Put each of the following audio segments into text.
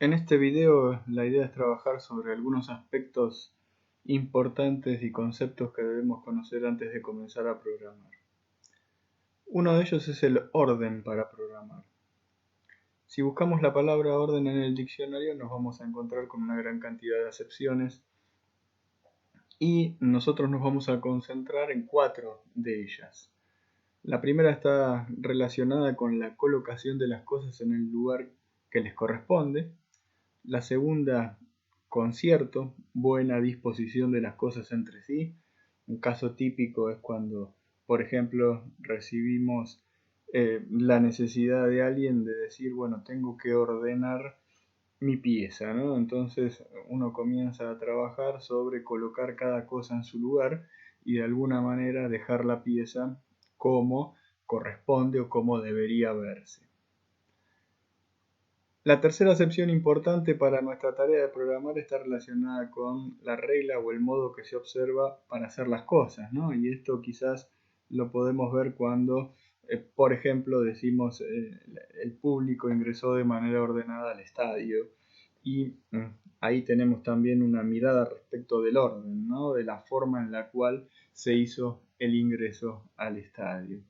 En este video la idea es trabajar sobre algunos aspectos importantes y conceptos que debemos conocer antes de comenzar a programar. Uno de ellos es el orden para programar. Si buscamos la palabra orden en el diccionario nos vamos a encontrar con una gran cantidad de acepciones y nosotros nos vamos a concentrar en 4 de ellas. La primera está relacionada con la colocación de las cosas en el lugar que les corresponde. La segunda, concierto, buena disposición de las cosas entre sí. Un caso típico es cuando, por ejemplo, recibimos la necesidad de alguien de decir, bueno, tengo que ordenar mi pieza, ¿no? Entonces uno comienza a trabajar sobre colocar cada cosa en su lugar y de alguna manera dejar la pieza como corresponde o como debería verse. La tercera acepción importante para nuestra tarea de programar está relacionada con la regla o el modo que se observa para hacer las cosas, ¿no? Y esto quizás lo podemos ver cuando, por ejemplo, decimos el público ingresó de manera ordenada al estadio y ahí tenemos también una mirada respecto del orden, ¿no? De la forma en la cual se hizo el ingreso al estadio.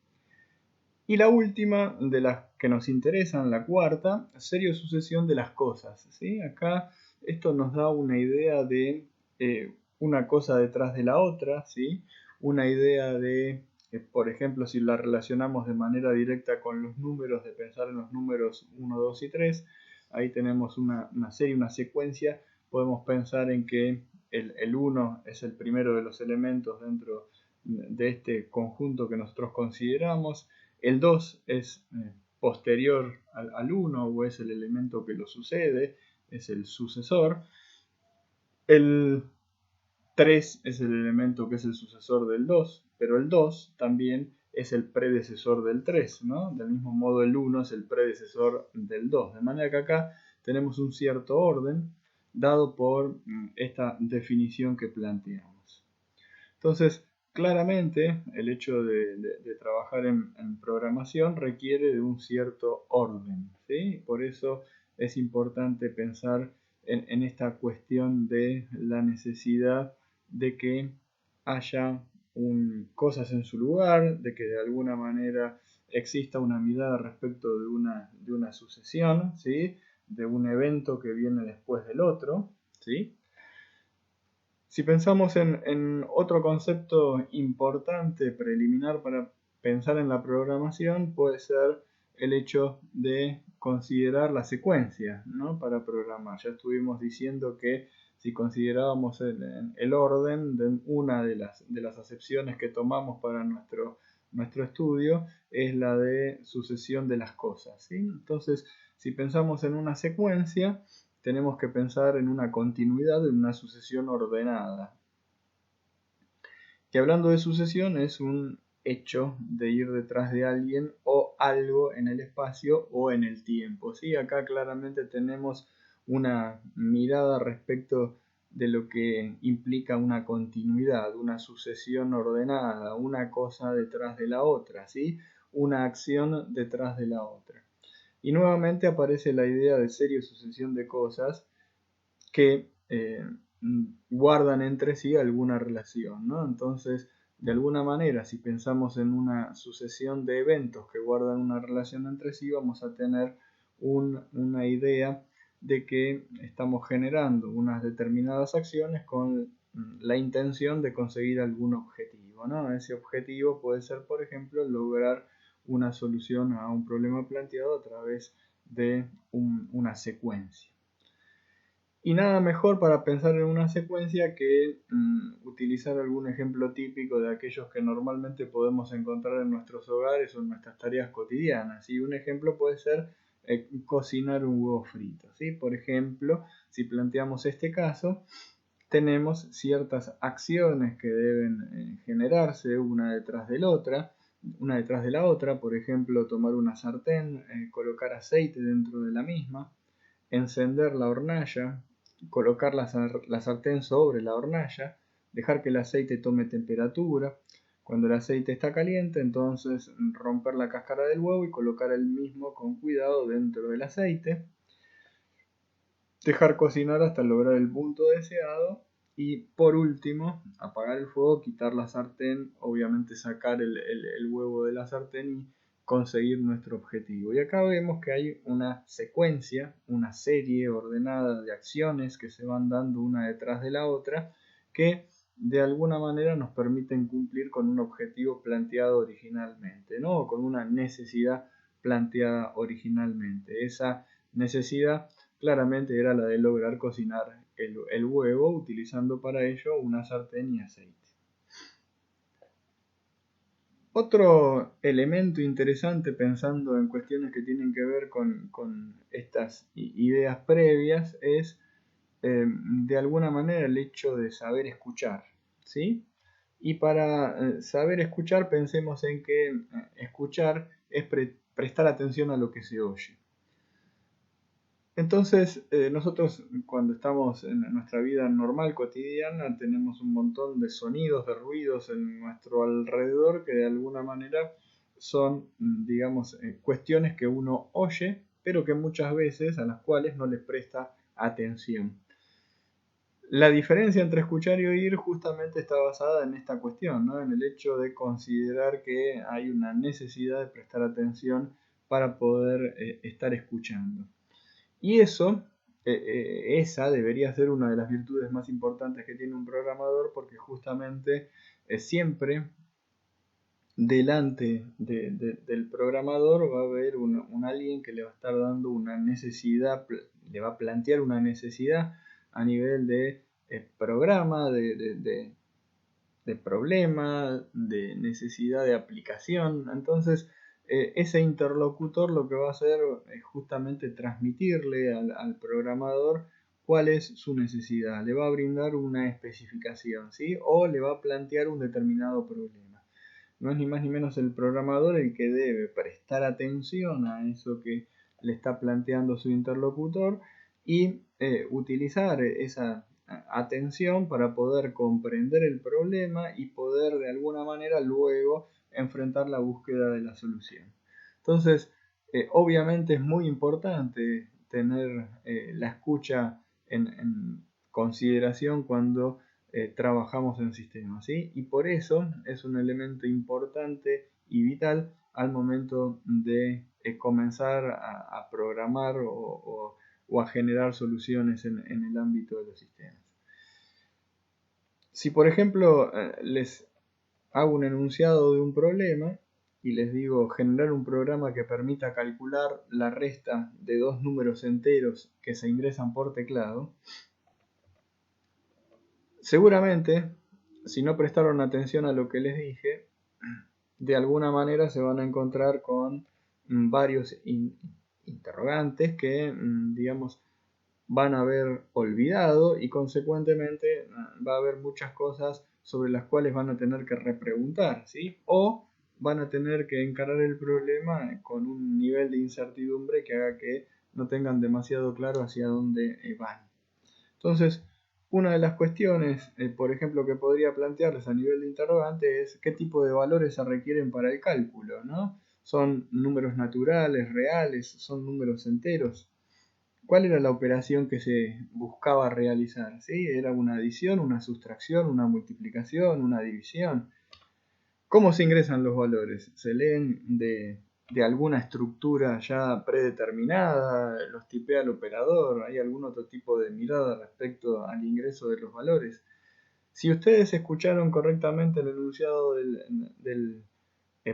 Y la última de las que nos interesan, la cuarta, serie o sucesión de las cosas, ¿sí? Acá esto nos da una idea de una cosa detrás de la otra, ¿sí? Una idea de, por ejemplo, si la relacionamos de manera directa con los números, de pensar en los números 1, 2 y 3, ahí tenemos una serie, una secuencia, podemos pensar en que el 1 es el primero de los elementos dentro de este conjunto que nosotros consideramos. El 2 es posterior al 1 o es el elemento que lo sucede, es el sucesor. El 3 es el elemento que es el sucesor del 2, pero el 2 también es el predecesor del 3, ¿no? Del mismo modo el 1 es el predecesor del 2. De manera que acá tenemos un cierto orden dado por esta definición que planteamos. Entonces, claramente el hecho de trabajar en programación requiere de un cierto orden, ¿sí? Por eso es importante pensar en esta cuestión de la necesidad de que haya cosas en su lugar, de que de alguna manera exista una mirada respecto de una sucesión, ¿sí? De un evento que viene después del otro, ¿sí? Si pensamos en otro concepto importante, preliminar para pensar en la programación, puede ser el hecho de considerar la secuencia, ¿no? Para programar. Ya estuvimos diciendo que si considerábamos el orden, una de las acepciones que tomamos para nuestro estudio es la de sucesión de las cosas, ¿sí? Entonces, si pensamos en una secuencia, tenemos que pensar en una continuidad, en una sucesión ordenada. Que hablando de sucesión es un hecho de ir detrás de alguien o algo en el espacio o en el tiempo, ¿sí? Acá claramente tenemos una mirada respecto de lo que implica una continuidad, una sucesión ordenada, una cosa detrás de la otra, ¿sí? Una acción detrás de la otra. Y nuevamente aparece la idea de serie o sucesión de cosas que guardan entre sí alguna relación, ¿no? Entonces, de alguna manera, si pensamos en una sucesión de eventos que guardan una relación entre sí, vamos a tener una idea de que estamos generando unas determinadas acciones con la intención de conseguir algún objetivo, ¿no? Ese objetivo puede ser, por ejemplo, lograr una solución a un problema planteado a través de una secuencia. Y nada mejor para pensar en una secuencia que utilizar algún ejemplo típico de aquellos que normalmente podemos encontrar en nuestros hogares o en nuestras tareas cotidianas. Y un ejemplo puede ser cocinar un huevo frito, ¿sí? Por ejemplo, si planteamos este caso, tenemos ciertas acciones que deben generarse una detrás de la otra. Por ejemplo, tomar una sartén, colocar aceite dentro de la misma, encender la hornalla, colocar la sartén sobre la hornalla, dejar que el aceite tome temperatura. Cuando el aceite está caliente, entonces romper la cáscara del huevo y colocar el mismo con cuidado dentro del aceite. dejar cocinar hasta lograr el punto deseado y por último apagar el fuego, quitar la sartén, obviamente sacar el huevo de la sartén y conseguir nuestro objetivo. Y acá vemos que hay una secuencia, una serie ordenada de acciones que se van dando una detrás de la otra que de alguna manera nos permiten cumplir con un objetivo planteado originalmente, ¿no? O con una necesidad planteada originalmente. Esa necesidad claramente era la de lograr cocinar el huevo utilizando para ello una sartén y aceite. Otro elemento interesante pensando en cuestiones que tienen que ver con estas ideas previas es de alguna manera el hecho de saber escuchar, ¿sí? Y para saber escuchar pensemos en que escuchar es prestar atención a lo que se oye. Entonces, nosotros cuando estamos en nuestra vida normal, cotidiana, tenemos un montón de sonidos, de ruidos en nuestro alrededor que de alguna manera son, digamos, cuestiones que uno oye, pero que muchas veces a las cuales no les presta atención. La diferencia entre escuchar y oír justamente está basada en esta cuestión, ¿no? En el hecho de considerar que hay una necesidad de prestar atención para poder estar escuchando. Y eso, esa debería ser una de las virtudes más importantes que tiene un programador, porque justamente siempre delante del programador va a haber un alguien que le va a estar dando una necesidad, le va a plantear una necesidad a nivel de programa, de problema, de necesidad de aplicación. Entonces, ese interlocutor lo que va a hacer es justamente transmitirle al programador cuál es su necesidad. Le va a brindar una especificación, ¿sí? O le va a plantear un determinado problema. No es ni más ni menos el programador el que debe prestar atención a eso que le está planteando su interlocutor y utilizar esa atención para poder comprender el problema y poder de alguna manera luego enfrentar la búsqueda de la solución. Entonces, obviamente es muy importante tener la escucha en consideración cuando trabajamos en sistemas, ¿sí? Y por eso es un elemento importante y vital al momento de comenzar a programar o a generar soluciones en el ámbito de los sistemas. Si por ejemplo les hago un enunciado de un problema y les digo generar un programa que permita calcular la resta de dos números enteros que se ingresan por teclado, seguramente, si no prestaron atención a lo que les dije, de alguna manera se van a encontrar con varios interrogantes que, digamos, van a haber olvidado y consecuentemente va a haber muchas cosas sobre las cuales van a tener que repreguntar, ¿sí? O van a tener que encarar el problema con un nivel de incertidumbre que haga que no tengan demasiado claro hacia dónde van. Entonces, una de las cuestiones, por ejemplo, que podría plantearles a nivel de interrogante es qué tipo de valores se requieren para el cálculo, ¿no? ¿Son números naturales, reales? ¿Son números enteros? ¿Cuál era la operación que se buscaba realizar? ¿Sí? ¿Era una adición, una sustracción, una multiplicación, una división? ¿Cómo se ingresan los valores? ¿Se leen de alguna estructura ya predeterminada? ¿Los tipea el operador? ¿Hay algún otro tipo de mirada respecto al ingreso de los valores? Si ustedes escucharon correctamente el enunciado del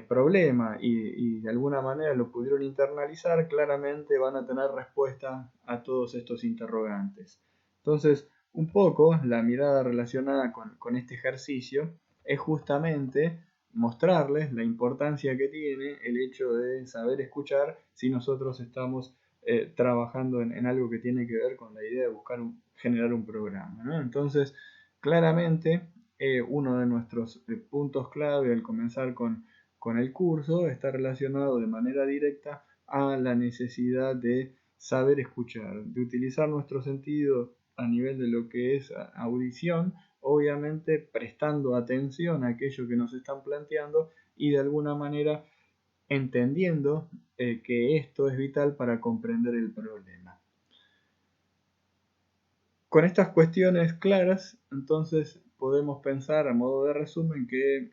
problema y de alguna manera lo pudieron internalizar, claramente van a tener respuesta a todos estos interrogantes. Entonces, un poco la mirada relacionada con este ejercicio es justamente mostrarles la importancia que tiene el hecho de saber escuchar si nosotros estamos trabajando en algo que tiene que ver con la idea de buscar generar un programa, ¿no? Entonces, claramente, uno de nuestros puntos clave al comenzar con el curso está relacionado de manera directa a la necesidad de saber escuchar, de utilizar nuestro sentido a nivel de lo que es audición, obviamente prestando atención a aquello que nos están planteando y de alguna manera entendiendo que esto es vital para comprender el problema. Con estas cuestiones claras, entonces podemos pensar a modo de resumen que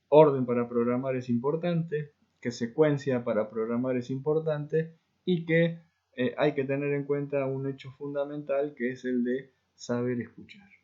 orden para programar es importante, que secuencia para programar es importante y que hay que tener en cuenta un hecho fundamental que es el de saber escuchar.